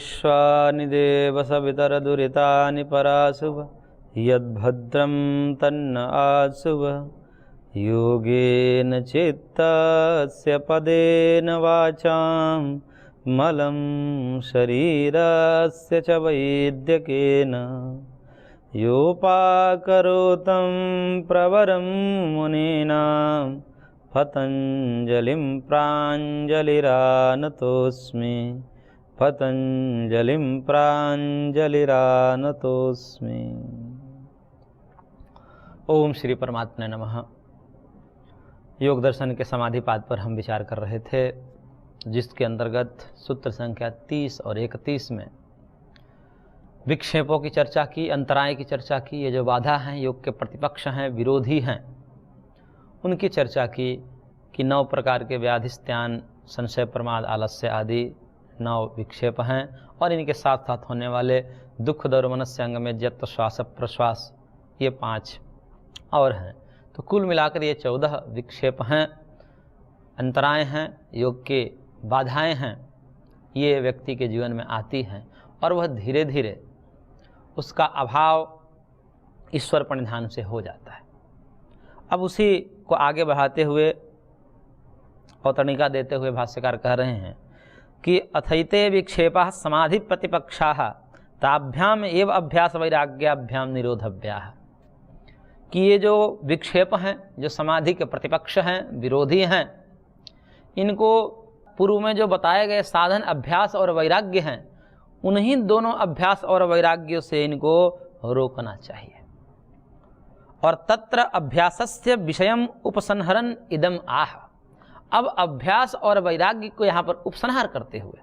विश्वानि देव सवितरदुरितानि पराशुभ यद्भद्रं तन्न आशुभ योगेन चित्तस्य पदेन वाचां मलं शरीरस्य च वैद्यकेन योपाकरोतं प्रवरं मुनीनां पतञ्जलिं प्राञ्जलिरानतोऽस्मि पतंजलिं प्राञ्जलिरानतोऽस्मि। ओम श्री परमात्मने नमः। योग दर्शन के समाधिपाद पर हम विचार कर रहे थे, जिसके अंतर्गत सूत्र संख्या 30 और 31 में विक्षेपों की चर्चा की, अंतराय की चर्चा की। ये जो बाधा हैं, योग के प्रतिपक्ष हैं, विरोधी हैं, उनकी चर्चा की कि 9 प्रकार के व्याधिस्त्यान, संशय, प्रमाद, आलस्य आदि 9 विक्षेप हैं और इनके साथ साथ होने वाले दुख, दौर, मनस्य, अंग में जत, श्वास, प्रश्वास, ये 5 और हैं। तो कुल मिलाकर ये 14 विक्षेप हैं, अंतराय हैं, योग के बाधाएं हैं। ये व्यक्ति के जीवन में आती हैं और वह धीरे धीरे उसका अभाव ईश्वर प्रणिधान से हो जाता है। अब उसी को आगे बढ़ाते हुए, अवतरणिका देते हुए भाष्यकार कह रहे हैं कि अथैते विक्षेपः समाधि प्रतिपक्षाः ताभ्याम एव अभ्यास वैराग्याभ्याम निरोधव्याः। कि ये जो विक्षेप हैं, जो समाधि के प्रतिपक्ष हैं, विरोधी हैं, इनको पूर्व में जो बताए गए साधन अभ्यास और वैराग्य हैं, उन्हीं दोनों अभ्यास और वैराग्यों से इनको रोकना चाहिए। और तत्र अभ्यासस्य विषयम उपसंहरन् इदम आह। अब अभ्यास और वैराग्य को यहाँ पर उपसंहार करते हुए,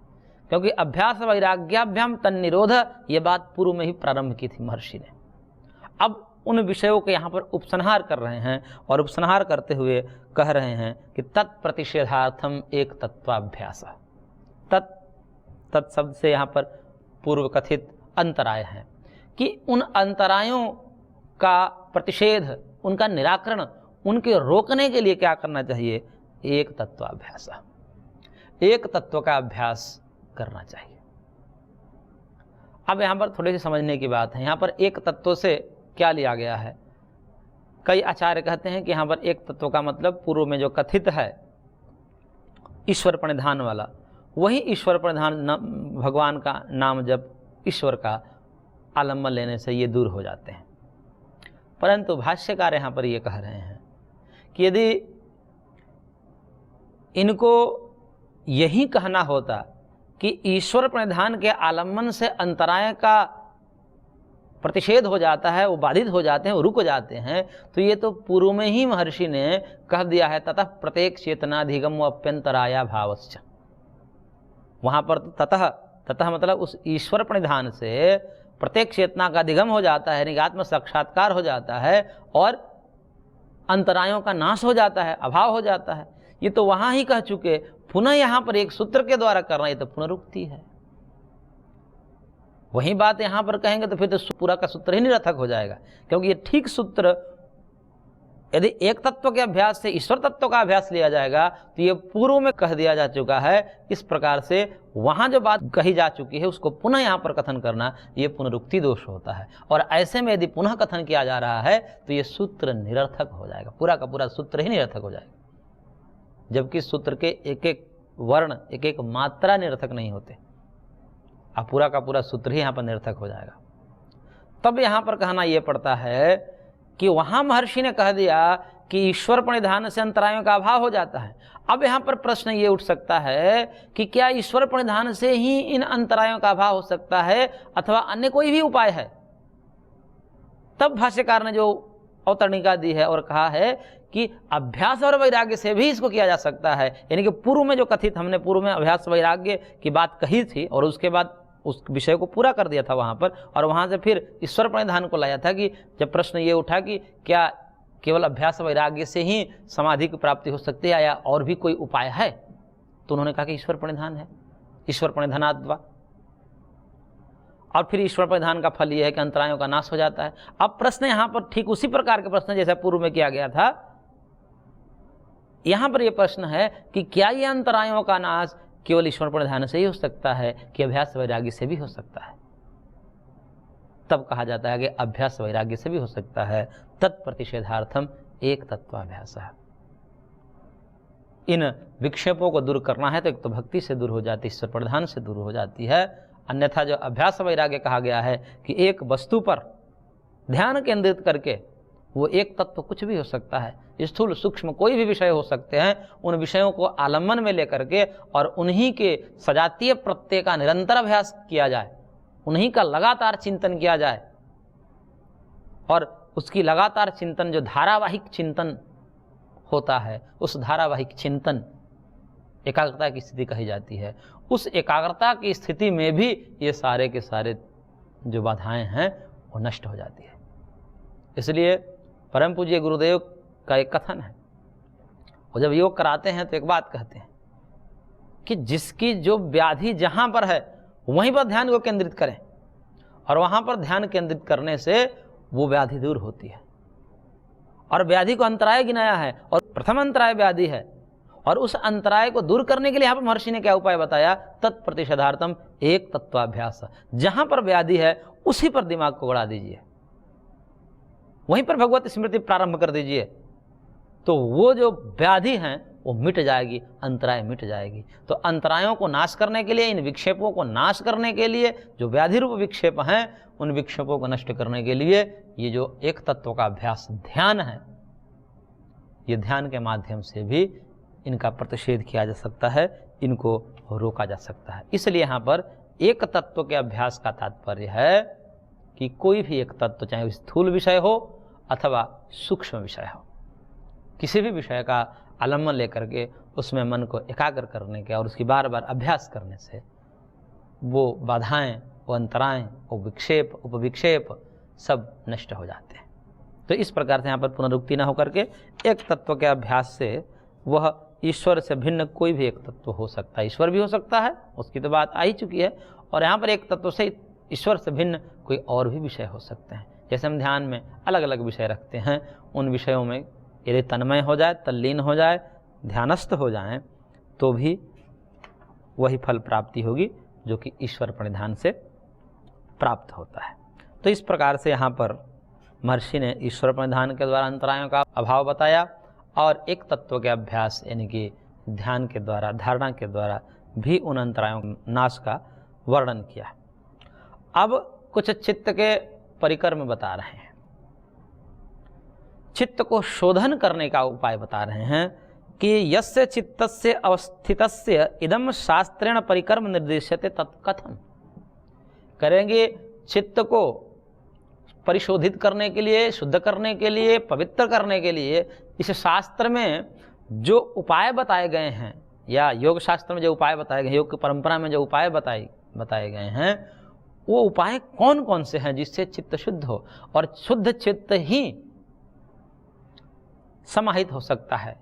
क्योंकि अभ्यास वैराग्याभ्याम तन्निरोध, ये बात पूर्व में ही प्रारंभ की थी महर्षि ने। अब उन विषयों के यहाँ पर उपसंहार कर रहे हैं और उपसंहार करते हुए कह रहे हैं कि तत्प्रतिषेधार्थम एक तत्वाभ्यास। तत् शब्द से यहाँ पर पूर्व कथित अंतराय हैं कि उन अंतरायों का प्रतिषेध, उनका निराकरण, उनके रोकने के लिए क्या करना चाहिए? एक तत्वाभ्यास, एक तत्व का अभ्यास करना चाहिए। अब यहाँ पर थोड़ी सी समझने की बात है। यहाँ पर एक तत्व से क्या लिया गया है? कई आचार्य कहते हैं कि यहाँ पर एक तत्व का मतलब पूर्व में जो कथित है ईश्वर प्रणिधान वाला, वही ईश्वर प्रणिधान भगवान का नाम जब ईश्वर का आलम्बन लेने से ये दूर हो जाते हैं। परंतु भाष्यकार यहाँ पर ये कह रहे हैं कि यदि इनको यही कहना होता कि ईश्वर प्रणिधान के आलम्बन से अंतराय का प्रतिषेध हो जाता है, वो बाधित हो जाते हैं, वो रुक जाते हैं, तो ये तो पूर्व में ही महर्षि ने कह दिया है, ततः प्रत्येक चेतनाधिगम व अप्यंतराया भावश्च। वहाँ पर ततः मतलब उस ईश्वर प्रणिधान से प्रत्येक चेतना का अधिगम हो जाता है, निगात्म साक्षात्कार हो जाता है और अंतरायों का नाश हो जाता है, अभाव हो जाता है। ये तो वहाँ ही कह चुके, पुनः यहाँ पर एक सूत्र के द्वारा करना, ये तो पुनरुक्ति है। वही बात यहाँ पर कहेंगे तो फिर तो पूरा का सूत्र ही निरर्थक हो जाएगा, क्योंकि ये ठीक सूत्र यदि एक तत्व के अभ्यास से ईश्वर तत्व का अभ्यास लिया जाएगा तो ये पूर्व में कह दिया जा चुका है। इस प्रकार से वहाँ जो बात कही जा चुकी है उसको पुनः यहाँ पर कथन करना, ये पुनरुक्ति दोष होता है। और ऐसे में यदि पुनः कथन किया जा रहा है तो ये सूत्र निरर्थक हो जाएगा, पूरा का पूरा सूत्र ही निरर्थक हो जाएगा। जबकि सूत्र के एक एक वर्ण, एक एक मात्रा निरर्थक नहीं होते, अब पूरा का पूरा सूत्र ही यहाँ पर निरर्थक हो जाएगा। तब यहाँ पर कहना ये पड़ता है कि वहाँ महर्षि ने कह दिया कि ईश्वर प्रणिधान से अंतरायों का अभाव हो जाता है। अब यहाँ पर प्रश्न ये उठ सकता है कि क्या ईश्वर प्रणिधान से ही इन अंतरायों का अभाव हो सकता है अथवा अन्य कोई भी उपाय है? तब भाष्यकार ने जो अवतरणिका दी है और कहा है कि अभ्यास और वैराग्य से भी इसको किया जा सकता है। यानी कि पूर्व में जो कथित, हमने पूर्व में अभ्यास वैराग्य की बात कही थी और उसके बाद उस विषय को पूरा कर दिया था वहाँ पर, और वहाँ से फिर ईश्वर प्रणिधान को लाया था कि जब प्रश्न ये उठा कि क्या केवल अभ्यास वैराग्य से ही समाधि की प्राप्ति हो सकती है या और भी कोई उपाय है, तो उन्होंने कहा कि ईश्वर प्रणिधान है, ईश्वर प्रणिधानाद्वा। और फिर ईश्वर प्रणिधान का फल ये है कि अंतरायों का नाश हो जाता है। अब प्रश्न यहाँ पर ठीक उसी प्रकार के प्रश्न जैसा पूर्व में किया गया था, यहाँ पर यह प्रश्न है कि क्या ये अंतरायों का नाश केवल ईश्वर पर ध्यान से ही हो सकता है कि अभ्यास वैराग्य से भी हो सकता है। तब कहा जाता है कि अभ्यास वैराग्य से भी हो सकता है। तत्प्रतिषेधार्थम एक तत्वाभ्यास है। इन विक्षेपों को दूर करना है तो एक तो भक्ति से दूर हो जाती है, ईश्वर प्रधान से दूर हो जाती है। अन्यथा जो अभ्यास वैराग्य कहा गया है कि एक वस्तु पर ध्यान केंद्रित करके, वो एक तत्व कुछ भी हो सकता है, स्थूल सूक्ष्म कोई भी विषय हो सकते हैं, उन विषयों को आलम्बन में लेकर के और उन्हीं के सजातीय प्रत्यय का निरंतर अभ्यास किया जाए, उन्हीं का लगातार चिंतन किया जाए, और उसकी लगातार चिंतन जो धारावाहिक चिंतन होता है, उस धारावाहिक चिंतन एकाग्रता की स्थिति कही जाती है। उस एकाग्रता की स्थिति में भी ये सारे के सारे जो बाधाएं हैं वो नष्ट हो जाती है। इसलिए परम पूज्य गुरुदेव का एक कथन है, वो जब योग कराते हैं तो एक बात कहते हैं कि जिसकी जो व्याधि जहां पर है वहीं पर ध्यान को केंद्रित करें, और वहां पर ध्यान केंद्रित करने से वो व्याधि दूर होती है। और व्याधि को अंतराय गिनाया है, और प्रथम अंतराय व्याधि है, और उस अंतराय को दूर करने के लिए यहाँ पर महर्षि ने क्या उपाय बताया? तत्प्रतिषेधार्थम एक तत्वाभ्यास। जहां पर व्याधि है उसी पर दिमाग को गड़ा दीजिए, वहीं पर भगवत स्मृति प्रारंभ कर दीजिए, तो वो जो व्याधि है वो मिट जाएगी, अंतराय मिट जाएगी। तो अंतरायों को नाश करने के लिए, इन विक्षेपों को नाश करने के लिए, जो व्याधि रूप विक्षेप हैं उन विक्षेपों को नष्ट करने के लिए ये जो एक तत्व का अभ्यास ध्यान है, ये ध्यान के माध्यम से भी इनका प्रतिषेध किया जा सकता है, इनको रोका जा सकता है। इसलिए यहाँ पर एक तत्व के अभ्यास का तात्पर्य है कि कोई भी एक तत्व, चाहे स्थूल विषय हो अथवा सूक्ष्म विषय हो, किसी भी विषय का आलम्बन लेकर के उसमें मन को एकाग्र करने के और उसकी बार बार अभ्यास करने से वो बाधाएं, वो अंतराएं, वो विक्षेप, उपविक्षेप सब नष्ट हो जाते हैं। तो इस प्रकार से यहाँ पर पुनरुक्ति न होकर के एक तत्व के अभ्यास से वह ईश्वर से भिन्न कोई भी एक तत्व हो सकता है। ईश्वर भी हो सकता है, उसकी तो बात आ ही चुकी है, और यहाँ पर एक तत्व से ईश्वर से भिन्न कोई और भी विषय हो सकते हैं। जैसे हम ध्यान में अलग अलग विषय रखते हैं, उन विषयों में यदि तन्मय हो जाए, तल्लीन हो जाए, ध्यानस्थ हो जाएं, तो भी वही फल प्राप्ति होगी जो कि ईश्वर प्रणिधान से प्राप्त होता है। तो इस प्रकार से यहाँ पर महर्षि ने ईश्वर प्रणिधान के द्वारा अंतरायों का अभाव बताया, और एक तत्व के अभ्यास यानी कि ध्यान के द्वारा, धारणा के द्वारा भी उन अंतरायों नाश का वर्णन किया। अब कुछ चित्त के परिक्रम बता रहे हैं, चित्त को शोधन करने का उपाय बता रहे हैं कि यस्य चित्तस्य अवस्थितस्य इदम शास्त्रेण परिक्रम निर्देश्यते तत्कथम। करेंगे चित्त को परिशोधित करने के लिए, शुद्ध करने के लिए, पवित्र करने के लिए इस शास्त्र में जो उपाय बताए गए हैं, या योग शास्त्र में जो उपाय बताए गए, योग की परंपरा में जो उपाय बताए गए हैं, वो उपाय कौन कौन से हैं जिससे चित्त शुद्ध हो। और शुद्ध चित्त ही समाहित हो सकता है,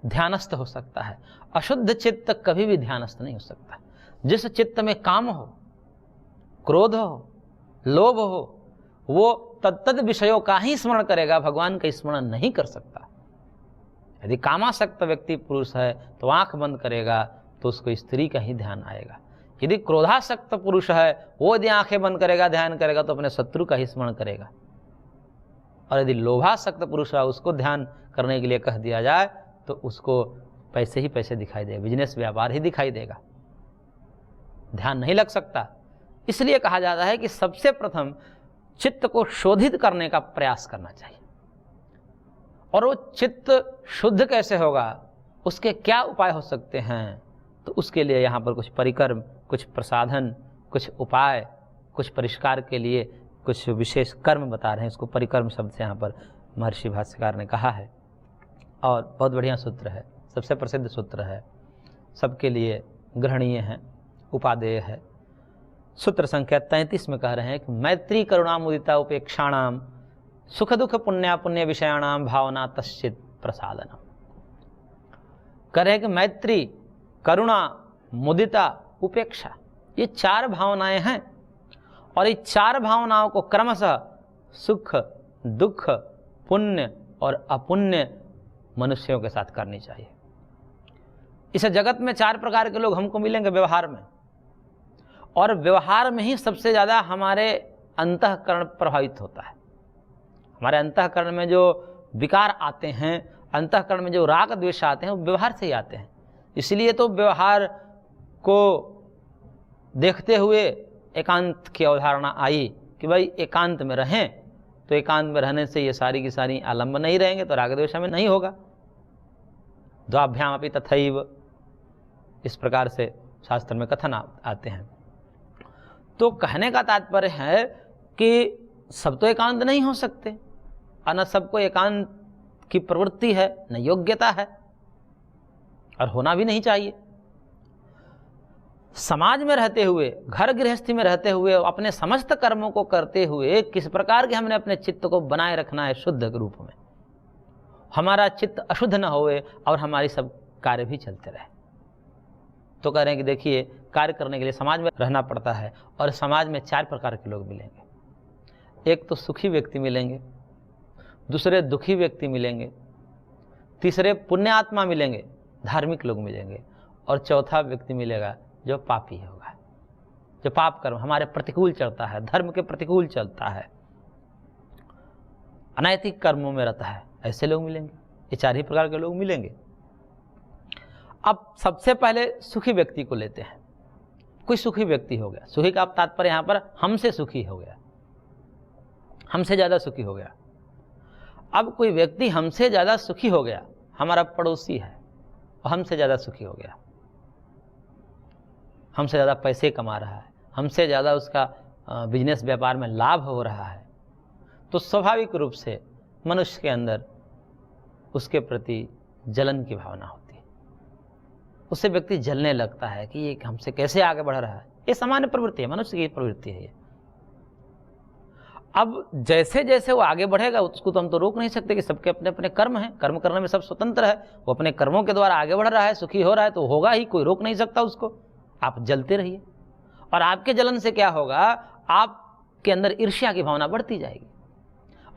ध्यानस्थ हो सकता है। अशुद्ध चित्त कभी भी ध्यानस्थ नहीं हो सकता। जिस चित्त में काम हो, क्रोध हो, लोभ हो, वो तत्त विषयों का ही स्मरण करेगा, भगवान का स्मरण नहीं कर सकता। यदि कामासक्त व्यक्ति पुरुष है तो आंख बंद करेगा तो उसको स्त्री का ही ध्यान आएगा। यदि क्रोधासक्त पुरुष है, वो यदि आंखें बंद करेगा, ध्यान करेगा तो अपने शत्रु का ही स्मरण करेगा। और यदि लोभासक्त पुरुष है, उसको ध्यान करने के लिए कह दिया जाए तो उसको पैसे ही पैसे दिखाई देगा, बिजनेस व्यापार ही दिखाई देगा, ध्यान नहीं लग सकता। इसलिए कहा जाता है कि सबसे प्रथम चित्त को शोधित करने का प्रयास करना चाहिए। और वो चित्त शुद्ध कैसे होगा, उसके क्या उपाय हो सकते हैं, तो उसके लिए यहाँ पर कुछ परिक्रम, कुछ प्रसाधन, कुछ उपाय, कुछ परिष्कार के लिए कुछ विशेष कर्म बता रहे हैं। इसको परिक्रम शब्द से यहाँ पर महर्षि भाष्यकार ने कहा है, और बहुत बढ़िया सूत्र है, सबसे प्रसिद्ध सूत्र है, सबके लिए ग्रहणीय है, उपादेय है। सूत्र संख्या 33 में कह रहे हैं कि मैत्री करुणा मुदिता उपेक्षाणाम सुख दुख पुण्या पुण्य विषयाणाम भावना तश्चित प्रसादनम। कह रहे हैं कि मैत्री, करुणा, मुदिता, उपेक्षा, ये चार भावनाएं हैं, और ये चार भावनाओं को क्रमशः सुख, दुख, पुण्य और अपुण्य मनुष्यों के साथ करनी चाहिए। इस जगत में 4 प्रकार के लोग हमको मिलेंगे व्यवहार में, और व्यवहार में ही सबसे ज़्यादा हमारे अंतःकरण प्रभावित होता है। हमारे अंतःकरण में जो विकार आते हैं, अंतःकरण में जो राग द्वेष आते हैं, वो व्यवहार से ही आते हैं। इसलिए तो व्यवहार को देखते हुए एकांत की अवधारणा आई कि भाई एकांत में रहें, तो एकांत में रहने से ये सारी की सारी आलम्ब नहीं रहेंगे, तो राग द्वेष में नहीं होगा। द्वाभ्याम अपि तथैव, इस प्रकार से शास्त्र में कथन आते हैं। तो कहने का तात्पर्य है कि सब तो एकांत नहीं हो सकते, और न सबको एकांत की प्रवृत्ति है, न योग्यता है, और होना भी नहीं चाहिए। समाज में रहते हुए, घर गृहस्थी में रहते हुए, अपने समस्त कर्मों को करते हुए किस प्रकार के हमने अपने चित्त को बनाए रखना है शुद्ध रूप में, हमारा चित्त अशुद्ध न होए और हमारी सब कार्य भी चलते रहे। तो कह रहे हैं कि देखिए, कार्य करने के लिए समाज में रहना पड़ता है, और समाज में 4 प्रकार के लोग मिलेंगे। एक तो सुखी व्यक्ति मिलेंगे, दूसरे दुखी व्यक्ति मिलेंगे, तीसरे पुण्यात्मा मिलेंगे, धार्मिक लोग मिलेंगे, और चौथा व्यक्ति मिलेगा जो पापी होगा, जो पाप कर्म हमारे प्रतिकूल चलता है, धर्म के प्रतिकूल चलता है, अनैतिक कर्मों में रहता है, ऐसे लोग मिलेंगे। ये 4 ही प्रकार के लोग मिलेंगे। अब सबसे पहले सुखी व्यक्ति को लेते हैं। कोई सुखी व्यक्ति हो गया, सुखी का तात्पर्य यहाँ पर हमसे सुखी हो गया, हमसे ज़्यादा सुखी हो गया। अब कोई व्यक्ति हमसे ज़्यादा सुखी हो गया, हमारा पड़ोसी है और हमसे ज़्यादा सुखी हो गया, हमसे ज़्यादा पैसे कमा रहा है, हमसे ज़्यादा उसका बिजनेस व्यापार में लाभ हो रहा है, तो स्वाभाविक रूप से मनुष्य के अंदर उसके प्रति जलन की भावना होती है। उससे व्यक्ति जलने लगता है कि ये हमसे कैसे आगे बढ़ रहा है। ये सामान्य प्रवृत्ति है, मनुष्य की प्रवृत्ति है ये। अब जैसे जैसे वो आगे बढ़ेगा, उसको तो हम तो रोक नहीं सकते कि सबके अपने अपने कर्म हैं, कर्म करने में सब स्वतंत्र है। वो अपने कर्मों के द्वारा आगे बढ़ रहा है, सुखी हो रहा है, तो होगा ही, कोई रोक नहीं सकता उसको। आप जलते रहिए, और आपके जलन से क्या होगा, आपके अंदर ईर्ष्या की भावना बढ़ती जाएगी,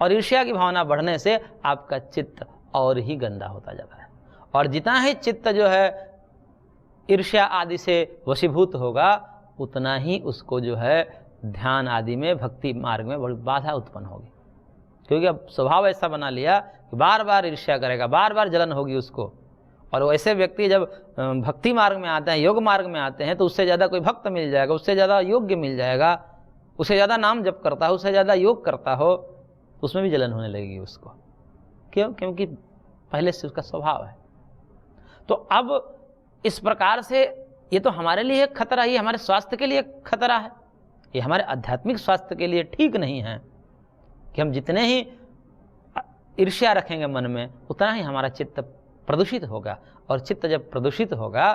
और ईर्ष्या की भावना बढ़ने से आपका चित्त और ही गंदा होता जाता है। और जितना ही चित्त जो है ईर्ष्या आदि से वशीभूत होगा, उतना ही उसको जो है ध्यान आदि में, भक्ति मार्ग में बड़ी बाधा उत्पन्न होगी। क्योंकि अब स्वभाव ऐसा बना लिया कि बार बार ईर्ष्या करेगा, बार बार जलन होगी उसको। और वैसे व्यक्ति जब भक्ति मार्ग में आते हैं, योग मार्ग में आते हैं, तो उससे ज़्यादा कोई भक्त मिल जाएगा, उससे ज़्यादा योग्य मिल जाएगा, उससे ज़्यादा नाम जप करता हो, उससे ज़्यादा योग करता हो, उसमें भी जलन होने लगेगी उसको। क्यों? क्योंकि पहले से उसका स्वभाव है। तो अब इस प्रकार से ये तो हमारे लिए एक खतरा, ये हमारे स्वास्थ्य के लिए एक खतरा है, ये हमारे आध्यात्मिक स्वास्थ्य के लिए ठीक नहीं है कि हम जितने ही ईर्ष्या रखेंगे मन में, उतना ही हमारा चित्त प्रदूषित होगा, और चित्त जब प्रदूषित होगा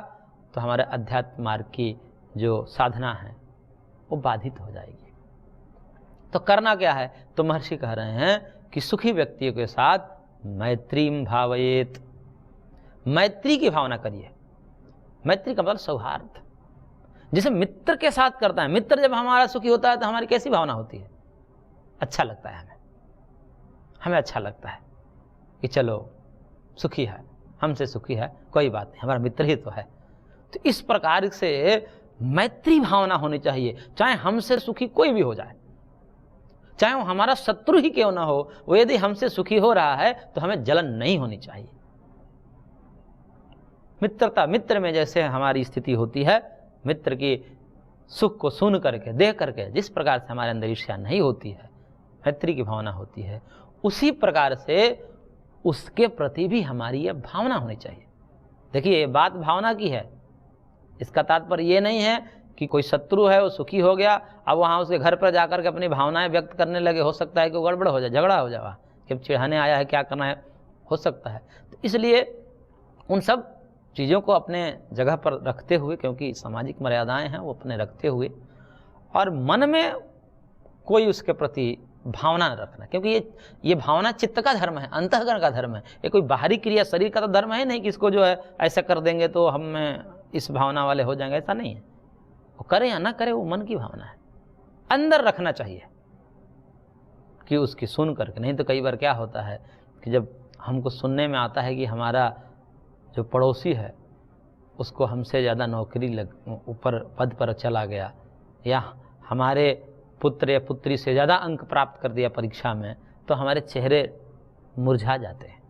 तो हमारे अध्यात्म मार्ग की जो साधना है वो बाधित हो जाएगी। तो करना क्या है? तो महर्षि कह रहे हैं कि सुखी व्यक्तियों के साथ मैत्रीम भावयेत, मैत्री की भावना करिए। मैत्री का मतलब सौहार्द, जिसे मित्र के साथ करता है। मित्र जब हमारा सुखी होता है तो हमारी कैसी भावना होती है? अच्छा लगता है हमें अच्छा लगता है कि चलो सुखी है, हमसे सुखी है, कोई बात नहीं, हमारा मित्र ही तो है। तो इस प्रकार से मैत्री भावना होनी चाहिए, चाहे हमसे सुखी कोई भी हो जाए, चाहे वो हमारा शत्रु ही क्यों ना हो, वो यदि हमसे सुखी हो रहा है तो हमें जलन नहीं होनी चाहिए। मित्रता, मित्र में जैसे हमारी स्थिति होती है, मित्र की सुख को सुन करके, देख करके जिस प्रकार से हमारे अंदर ईर्ष्या नहीं होती है, मैत्री की भावना होती है, उसी प्रकार से उसके प्रति भी हमारी यह भावना होनी चाहिए। देखिए, ये बात भावना की है, इसका तात्पर्य ये नहीं है कि कोई शत्रु है वो सुखी हो गया, अब वहाँ उसके घर पर जाकर के अपनी भावनाएं व्यक्त करने लगे, हो सकता है कि गड़बड़ हो जाए, झगड़ा हो जाए, कि अब चिढ़ाने आया है, क्या करना है, हो सकता है। तो इसलिए उन सब चीज़ों को अपने जगह पर रखते हुए, क्योंकि सामाजिक मर्यादाएं हैं वो अपने रखते हुए, और मन में कोई उसके प्रति भावना न रखना, क्योंकि ये भावना चित्त का धर्म है, अंतःकरण का धर्म है। ये कोई बाहरी क्रिया शरीर का तो धर्म है नहीं कि इसको जो है ऐसा कर देंगे तो हम इस भावना वाले हो जाएंगे, ऐसा नहीं है। वो करे या ना करे, वो मन की भावना है, अंदर रखना चाहिए कि उसकी सुन करके। नहीं तो कई बार क्या होता है कि जब हमको सुनने में आता है कि हमारा जो पड़ोसी है उसको हमसे ज़्यादा नौकरी ऊपर पद पर चला गया, या हमारे पुत्र या पुत्री से ज़्यादा अंक प्राप्त कर दिया परीक्षा में, तो हमारे चेहरे मुरझा जाते हैं,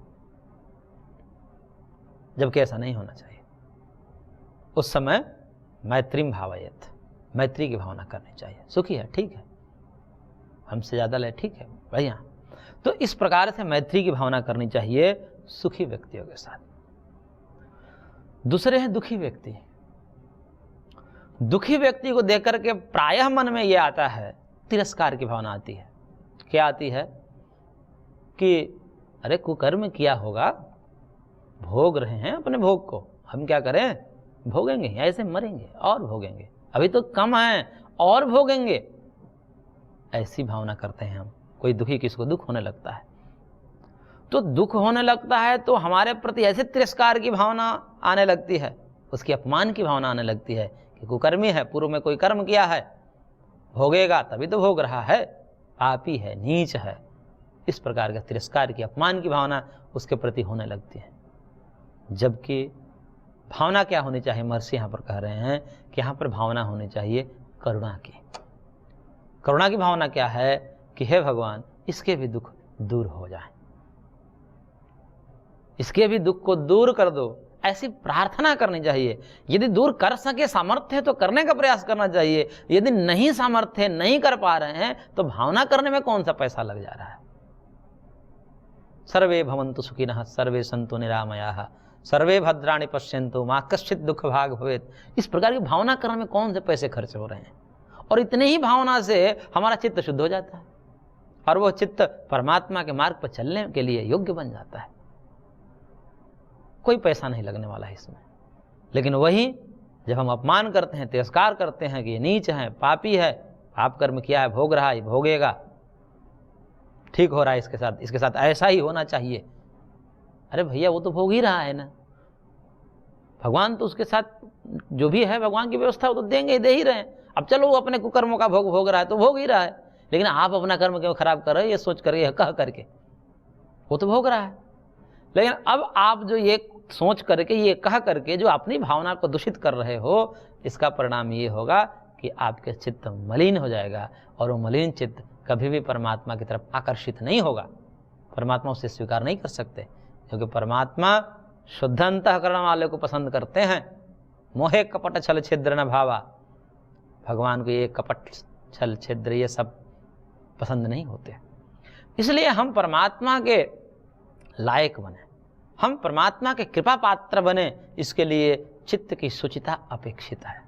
जबकि ऐसा नहीं होना चाहिए। उस समय मैत्रीम भावयत, मैत्री की भावना करनी चाहिए। सुखी है, ठीक है, हमसे ज़्यादा ले, ठीक है, बढ़िया। तो इस प्रकार से मैत्री की भावना करनी चाहिए सुखी व्यक्तियों के साथ। दूसरे हैं दुखी व्यक्ति। दुखी व्यक्ति को देख करके प्रायः मन में यह आता है, तिरस्कार की भावना आती है। क्या आती है कि अरे कुकर्म किया होगा, भोग रहे हैं अपने भोग को, हम क्या करें, भोगेंगे, ऐसे मरेंगे और भोगेंगे, अभी तो कम है और भोगेंगे, ऐसी भावना करते हैं हम। कोई दुखी, किसको दुख होने लगता है, तो दुख होने लगता है तो हमारे प्रति ऐसे तिरस्कार की भावना आने लगती है, उसकी अपमान की भावना आने लगती है कि कुकर्मी है, पूर्व में कोई कर्म किया है, भोगेगा तभी तो भोग रहा है, पापी है, नीच है। इस प्रकार का तिरस्कार की, अपमान की भावना उसके प्रति होने लगती है। जबकि भावना क्या होनी चाहिए, महर्षि यहाँ पर कह रहे हैं कि यहाँ पर भावना होनी चाहिए करुणा की। करुणा की भावना क्या है कि हे भगवान, इसके भी दुख दूर हो जाए, इसके भी दुख को दूर कर दो, ऐसी प्रार्थना करनी चाहिए। यदि दूर कर सके, सामर्थ्य है तो करने का प्रयास करना चाहिए। यदि नहीं सामर्थ्य है, नहीं कर पा रहे हैं, तो भावना करने में कौन सा पैसा लग जा रहा है। सर्वे भवन्तु सुखिनः, सर्वे सन्तु निरामयाः, सर्वे भद्राणि पश्यन्तु मा कश्चित् दुःख भाग् भवेत्। इस प्रकार की भावना करने में कौन से पैसे खर्च हो रहे हैं, और इतने ही भावना से हमारा चित्त शुद्ध हो जाता है और वह चित्त परमात्मा के मार्ग पर चलने के लिए योग्य बन जाता है। कोई पैसा नहीं लगने वाला है इसमें। लेकिन वही जब हम अपमान करते हैं, तिरस्कार करते हैं कि ये नीच है, पापी है, पाप कर्म किया है, भोग रहा है, भोगेगा, ठीक हो रहा है इसके साथ ऐसा ही होना चाहिए। अरे भैया, वो तो भोग ही रहा है ना, भगवान तो उसके साथ जो भी है, भगवान की व्यवस्था वो तो देंगे, दे ही रहे हैं। अब चलो वो अपने कुकर्मों का भोग भोग रहा है तो भोग ही रहा है, लेकिन आप अपना कर्म क्यों खराब कर रहे हो, ये सोच कर, ये कह करके, वो तो भोग रहा है। लेकिन अब आप जो ये सोच करके, ये कह करके जो अपनी भावना को दूषित कर रहे हो, इसका परिणाम ये होगा कि आपके चित्त मलिन हो जाएगा, और वो मलिन चित्त कभी भी परमात्मा की तरफ आकर्षित नहीं होगा। परमात्मा उसे स्वीकार नहीं कर सकते, क्योंकि परमात्मा शुद्ध अंतःकरण वाले को पसंद करते हैं। मोहे कपट छल छिद्र न भावा, भगवान को ये कपट छल छिद्र ये सब पसंद नहीं होते। इसलिए हम परमात्मा के लायक बने, हम परमात्मा के कृपा पात्र बने, इसके लिए चित्त की शुचिता अपेक्षित है,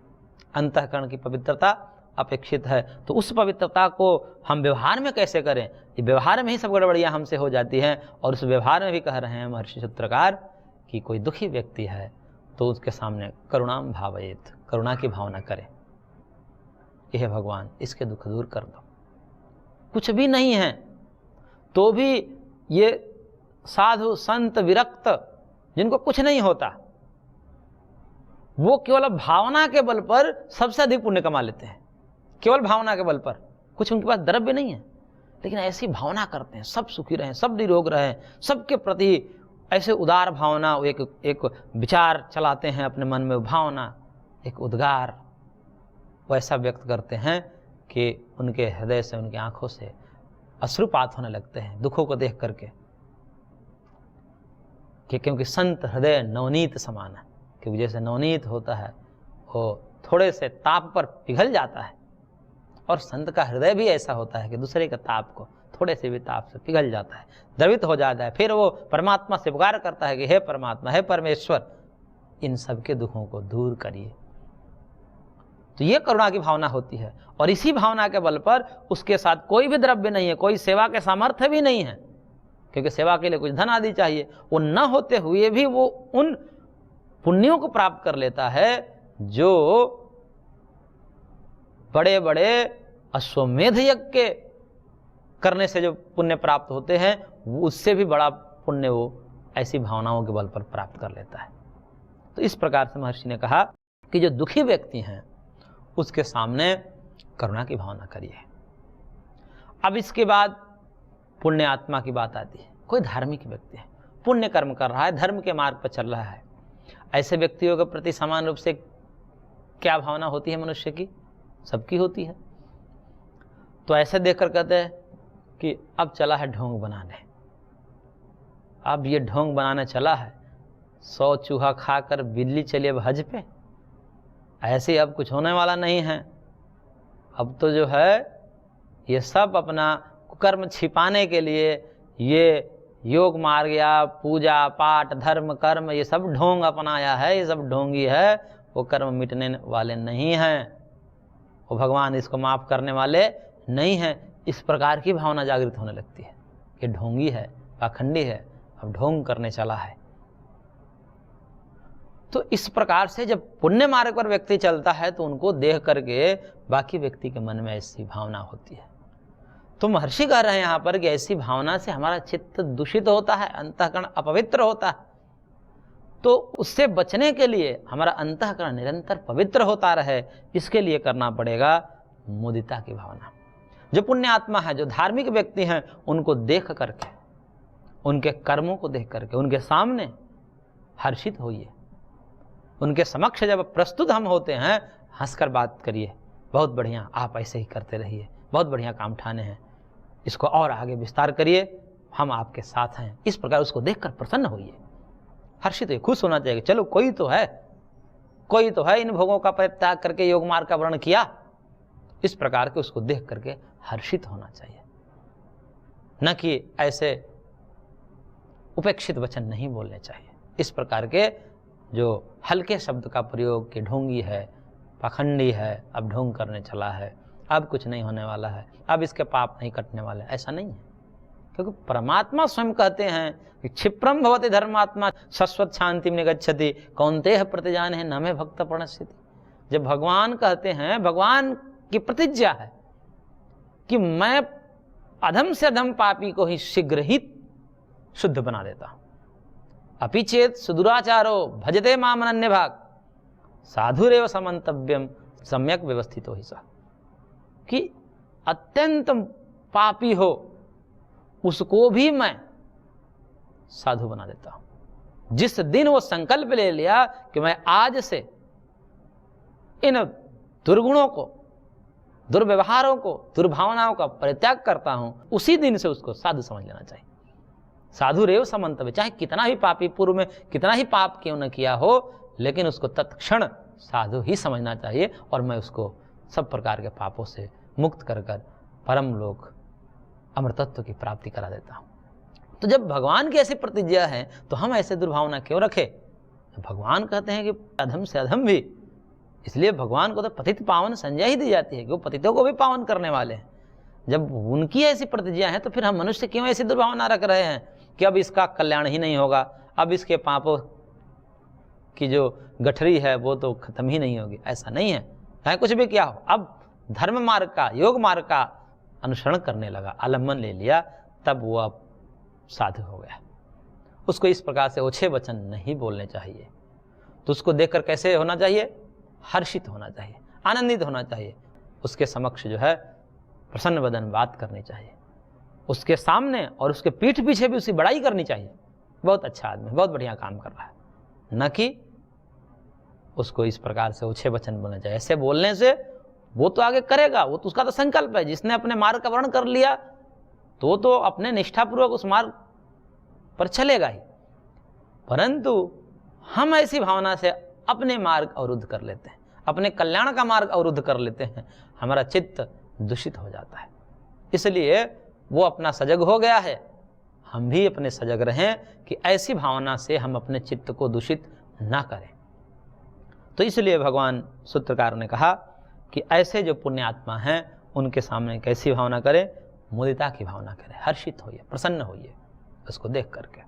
अंतःकरण की पवित्रता अपेक्षित है। तो उस पवित्रता को हम व्यवहार में कैसे करें, ये व्यवहार में ही सब गड़बड़ियाँ हमसे हो जाती हैं। और उस व्यवहार में भी कह रहे हैं महर्षि सूत्रकार कि कोई दुखी व्यक्ति है तो उसके सामने करुणाम भावयेत, करुणा की भावना करें कि हे भगवान, इसके दुख दूर कर दो। कुछ भी नहीं है तो भी ये साधु संत विरक्त जिनको कुछ नहीं होता, वो केवल भावना के बल पर सबसे अधिक पुण्य कमा लेते हैं। केवल भावना के बल पर, कुछ उनके पास द्रव्य नहीं है, लेकिन ऐसी भावना करते हैं सब सुखी रहें, सब निरोग रहें, सबके प्रति ऐसे उदार भावना, एक विचार चलाते हैं अपने मन में, भावना एक उद्गार वैसा व्यक्त करते हैं कि उनके हृदय से, उनकी आंखों से अश्रुपात होने लगते हैं दुखों को देख करके। कि क्योंकि संत हृदय नवनीत समान है, क्योंकि जैसे नवनीत होता है वो थोड़े से ताप पर पिघल जाता है, और संत का हृदय भी ऐसा होता है कि दूसरे के ताप को थोड़े से भी ताप से पिघल जाता है, द्रवित हो जाता है। फिर वो परमात्मा से पुकार करता है कि हे परमात्मा, हे परमेश्वर, इन सबके दुखों को दूर करिए। तो ये करुणा की भावना होती है, और इसी भावना के बल पर उसके साथ कोई भी द्रव्य नहीं है, कोई सेवा के सामर्थ्य भी नहीं है, क्योंकि सेवा के लिए कुछ धन आदि चाहिए। वो न होते हुए भी वो उन पुण्यों को प्राप्त कर लेता है जो बड़े बड़े अश्वमेध यज्ञ के करने से जो पुण्य प्राप्त होते हैं, वो उससे भी बड़ा पुण्य वो ऐसी भावनाओं के बल पर प्राप्त कर लेता है। तो इस प्रकार से महर्षि ने कहा कि जो दुखी व्यक्ति हैं उसके सामने करुणा की भावना करिए। अब इसके बाद पुण्य आत्मा की बात आती है। कोई धार्मिक व्यक्ति है, पुण्य कर्म कर रहा है, धर्म के मार्ग पर चल रहा है। ऐसे व्यक्तियों के प्रति समान रूप से क्या भावना होती है मनुष्य की? सबकी होती है। तो ऐसे देखकर कहते हैं कि अब चला है ढोंग बनाने, अब ये ढोंग बनाने चला है, 100 चूहा खाकर बिल्ली चली अब हज पे। ऐसे अब कुछ होने वाला नहीं है। अब तो जो है ये सब अपना कुकर्म छिपाने के लिए ये योग मार्ग या पूजा पाठ धर्म कर्म ये सब ढोंग अपनाया है, ये सब ढोंगी है, वो कर्म मिटने वाले नहीं हैं, वो भगवान इसको माफ करने वाले नहीं हैं। इस प्रकार की भावना जागृत होने लगती है कि ढोंगी है, पाखंडी है, अब ढोंग करने चला है। तो इस प्रकार से जब पुण्य मार्ग पर व्यक्ति चलता है तो उनको देख करके बाकी व्यक्ति के मन में ऐसी भावना होती है। तो महर्षि कह रहे हैं यहाँ पर कि ऐसी भावना से हमारा चित्त दूषित होता है, अंतःकरण अपवित्र होता है। तो उससे बचने के लिए हमारा अंतःकरण निरंतर पवित्र होता रहे, इसके लिए करना पड़ेगा मुदिता की भावना। जो पुण्य आत्मा है, जो धार्मिक व्यक्ति हैं, उनको देख करके, उनके कर्मों को देख करके उनके सामने हर्षित होइए। उनके समक्ष जब प्रस्तुत हम होते हैं, हंसकर बात करिए, बहुत बढ़िया, आप ऐसे ही करते रहिए, बहुत बढ़िया काम ठाने हैं, इसको और आगे विस्तार करिए, हम आपके साथ हैं। इस प्रकार उसको देखकर प्रसन्न होइए, हर्षित होइए, खुश होना चाहिए। चलो कोई तो है, कोई तो है इन भोगों का परित्याग करके योग मार्ग का वर्ण किया। इस प्रकार के उसको देख करके हर्षित होना चाहिए, न कि ऐसे उपेक्षित वचन नहीं बोलने चाहिए। इस प्रकार के जो हल्के शब्द का प्रयोग कि ढोंगी है, पाखंडी है, अब ढोंग करने चला है, अब कुछ नहीं होने वाला है, अब इसके पाप नहीं कटने वाले, ऐसा नहीं है। क्योंकि परमात्मा स्वयं कहते हैं कि क्षिप्रम भवति धर्मात्मा शाश्वत शांति में गच्छति कौन्तेह प्रतिजान है न मे भक्त प्रणश्यति। जब भगवान कहते हैं, भगवान की प्रतिज्ञा है कि मैं अधम से अधम पापी को ही शीघ्र ही शुद्ध बना देता हूं। अपि चेत सुदुराचारो भजते माम अनन्य भाग साधुरेव समन्तव्यम सम्यक व्यवस्थितो ही सा। कि अत्यंत पापी हो उसको भी मैं साधु बना देता हूं। जिस दिन वो संकल्प ले लिया कि मैं आज से इन दुर्गुणों को, दुर्व्यवहारों को, दुर्भावनाओं का परित्याग करता हूं, उसी दिन से उसको साधु समझ लेना चाहिए। साधु रेव समन्तव्य, चाहे कितना भी पापी पूर्व में कितना ही पाप क्यों न किया हो, लेकिन उसको तत्क्षण साधु ही समझना चाहिए और मैं उसको सब प्रकार के पापों से मुक्त कर कर परम लोक अमृतत्व की प्राप्ति करा देता हूं। तो जब भगवान की ऐसी प्रतिज्ञा है तो हम ऐसे दुर्भावना क्यों रखें? भगवान कहते हैं कि अधम से अधम भी, इसलिए भगवान को तो पतित पावन संज्ञा ही दी जाती है कि वो पतितों को भी पावन करने वाले हैं। जब उनकी ऐसी प्रतिज्ञा है तो फिर हम मनुष्य क्यों ऐसी दुर्भावना रख रहे हैं कि अब इसका कल्याण ही नहीं होगा, अब इसके पापों की जो गठरी है वो तो खत्म ही नहीं होगी। ऐसा नहीं है, चाहे कुछ भी क्या हो। अब धर्म मार्ग का, योग मार्ग का अनुसरण करने लगा, आलम्बन ले लिया, तब वो अब साधु हो गया। उसको इस प्रकार से ओछे वचन नहीं बोलने चाहिए। तो उसको देखकर कैसे होना चाहिए? हर्षित होना चाहिए, आनंदित होना चाहिए। उसके समक्ष जो है प्रसन्न वदन बात करनी चाहिए, उसके सामने और उसके पीठ पीछे भी उसकी बड़ाई करनी चाहिए, बहुत अच्छा आदमी, बहुत बढ़िया काम कर रहा है, न कि उसको इस प्रकार से ओछे वचन बोलने चाहिए। ऐसे बोलने से वो तो आगे करेगा, वो तो उसका तो संकल्प है। जिसने अपने मार्ग का वर्ण कर लिया तो अपने निष्ठापूर्वक उस मार्ग पर चलेगा ही। परंतु हम ऐसी भावना से अपने मार्ग अवरुद्ध कर लेते हैं, अपने कल्याण का मार्ग अवरुद्ध कर लेते हैं, हमारा चित्त दूषित हो जाता है। इसलिए वो अपना सजग हो गया है, हम भी अपने सजग रहें कि ऐसी भावना से हम अपने चित्त को दूषित ना करें। तो इसलिए भगवान सूत्रकार ने कहा कि ऐसे जो पुण्यात्मा हैं उनके सामने कैसी भावना करें? मुदिता की भावना करें, हर्षित होइए, प्रसन्न होइए उसको देख करके।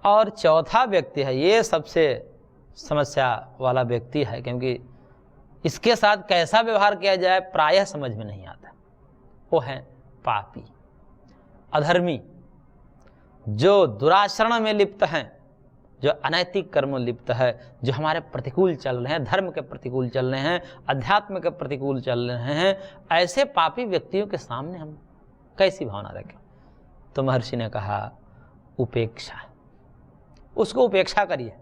और चौथा व्यक्ति है, ये सबसे समस्या वाला व्यक्ति है, क्योंकि इसके साथ कैसा व्यवहार किया जाए प्रायः समझ में नहीं आता। वो है पापी, अधर्मी, जो दुराचरण में लिप्त हैं, जो अनैतिक कर्म लिप्त है, जो हमारे प्रतिकूल चल रहे हैं, धर्म के प्रतिकूल चल रहे हैं, अध्यात्म के प्रतिकूल चल रहे हैं। ऐसे पापी व्यक्तियों के सामने हम कैसी भावना रखें? तो महर्षि ने कहा उपेक्षा, उसको उपेक्षा करिए।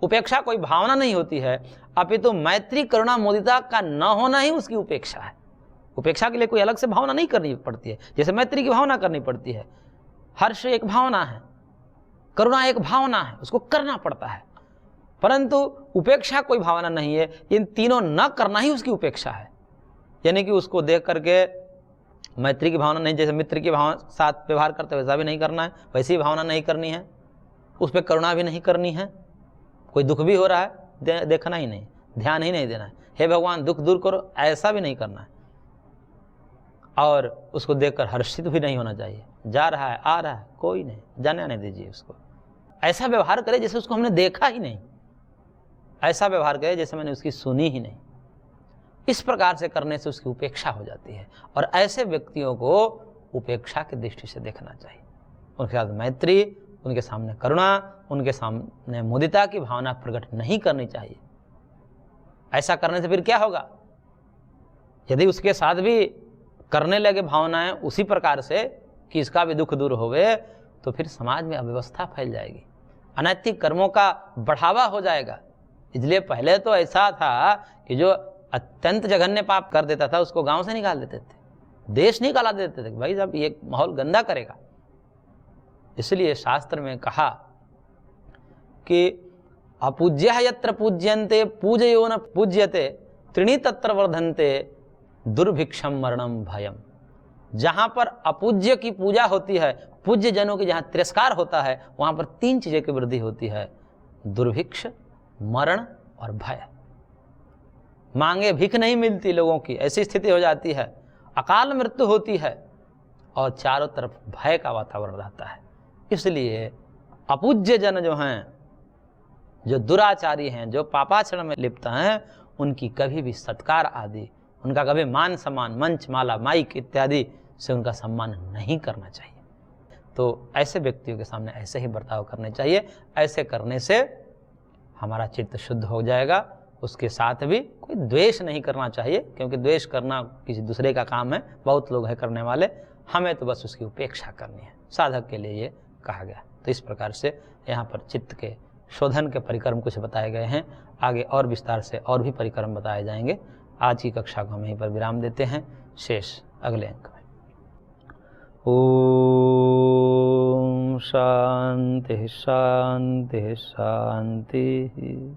उपेक्षा कोई भावना नहीं होती है, अपितु मैत्री करुणा मुदिता का न होना ही उसकी उपेक्षा है। उपेक्षा के लिए कोई अलग से भावना नहीं करनी पड़ती है, जैसे मैत्री की भावना करनी पड़ती है। हर्ष एक भावना है, करुणा एक भावना है, उसको करना पड़ता है, परंतु उपेक्षा कोई भावना नहीं है। इन तीनों न करना ही उसकी उपेक्षा है। यानी कि उसको देख करके मैत्री की भावना नहीं, जैसे मित्र की भावना साथ व्यवहार करते वैसा भी नहीं करना है, वैसी भावना नहीं करनी है, उस पर करुणा भी नहीं करनी है। कोई दुख भी हो रहा है देखना ही नहीं, ध्यान ही नहीं देना है, हे भगवान दुख दूर करो, ऐसा भी नहीं करना है। और उसको देखकर हर्षित भी नहीं होना चाहिए, जा रहा है आ रहा है कोई नहीं, जाने आने दीजिए उसको। ऐसा व्यवहार करे जैसे उसको हमने देखा ही नहीं, ऐसा व्यवहार करे जैसे मैंने उसकी सुनी ही नहीं। इस प्रकार से करने से उसकी उपेक्षा हो जाती है, और ऐसे व्यक्तियों को उपेक्षा की दृष्टि से देखना चाहिए। उनके साथ मैत्री, उनके सामने करुणा, उनके सामने मुदिता की भावना प्रकट नहीं करनी चाहिए। ऐसा करने से फिर क्या होगा, यदि उसके साथ भी करने लगे भावनाएं उसी प्रकार से कि इसका भी दुख दूर होवे, तो फिर समाज में अव्यवस्था फैल जाएगी, अनैतिक कर्मों का बढ़ावा हो जाएगा। इसलिए पहले तो ऐसा था कि जो अत्यंत जघन्य पाप कर देता था उसको गांव से निकाल देते थे, देश निकाला देते थे, भाई साहब ये माहौल गंदा करेगा। इसलिए शास्त्र में कहा कि अपूज्यः यत्र पूज्यन्ते पूजयो न पूज्यते त्रीणि तत्र वर्धन्ते दुर्भिक्षम मरणम भयम। जहाँ पर अपूज्य की पूजा होती है, पूज्य जनों की जहाँ तिरस्कार होता है, वहाँ पर तीन चीज़ें की वृद्धि होती है, दुर्भिक्ष, मरण और भय। मांगे भीख नहीं मिलती लोगों की, ऐसी स्थिति हो जाती है, अकाल मृत्यु होती है, और चारों तरफ भय का वातावरण रहता है। इसलिए अपूज्य जन जो हैं, जो दुराचारी हैं, जो पापाचरण में लिप्त हैं, उनकी कभी भी सत्कार आदि, उनका कभी मान सम्मान, मंच माला माइक इत्यादि से उनका सम्मान नहीं करना चाहिए। तो ऐसे व्यक्तियों के सामने ऐसे ही बर्ताव करने चाहिए। ऐसे करने से हमारा चित्त शुद्ध हो जाएगा। उसके साथ भी कोई द्वेष नहीं करना चाहिए, क्योंकि द्वेष करना किसी दूसरे का काम है, बहुत लोग हैं करने वाले, हमें तो बस उसकी उपेक्षा करनी है। साधक के लिए ये कहा गया। तो इस प्रकार से यहाँ पर चित्त के शोधन के परिक्रम कुछ बताए गए हैं। आगे और विस्तार से और भी परिक्रम बताए जाएंगे। आज की कक्षा को हम यहीं पर विराम देते हैं, शेष अगले अंक में। ओम शांति शांति शांति।